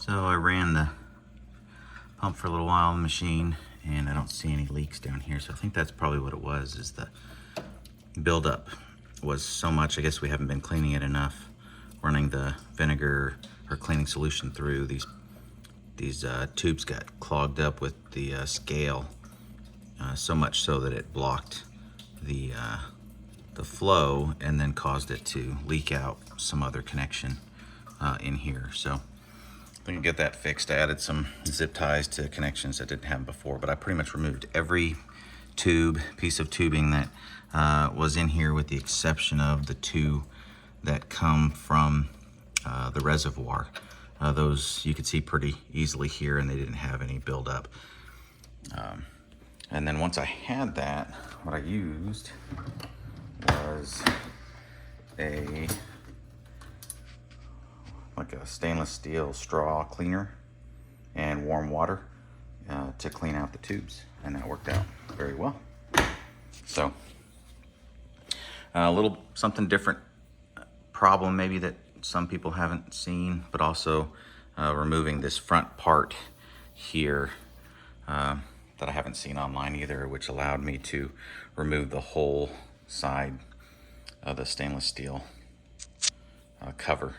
So I ran the pump for a little while on the machine and I don't see any leaks down here. So I think that's probably what it was, is the buildup was so much. I guess we haven't been cleaning it enough, running the vinegar or cleaning solution through. These tubes got clogged up with the scale, so much so that it blocked the flow and then caused it to leak out some other connection in here. So we can get that fixed. I added some zip ties to connections that didn't have before, but I pretty much removed every piece of tubing that was in here, with the exception of the two that come from the reservoir. Those you could see pretty easily here, and they didn't have any buildup. And then once I had that, what I used was like a stainless steel straw cleaner and warm water to clean out the tubes, and that worked out very well. So a little something different problem maybe that some people haven't seen, but also removing this front part here that I haven't seen online either, which allowed me to remove the whole side of the stainless steel cover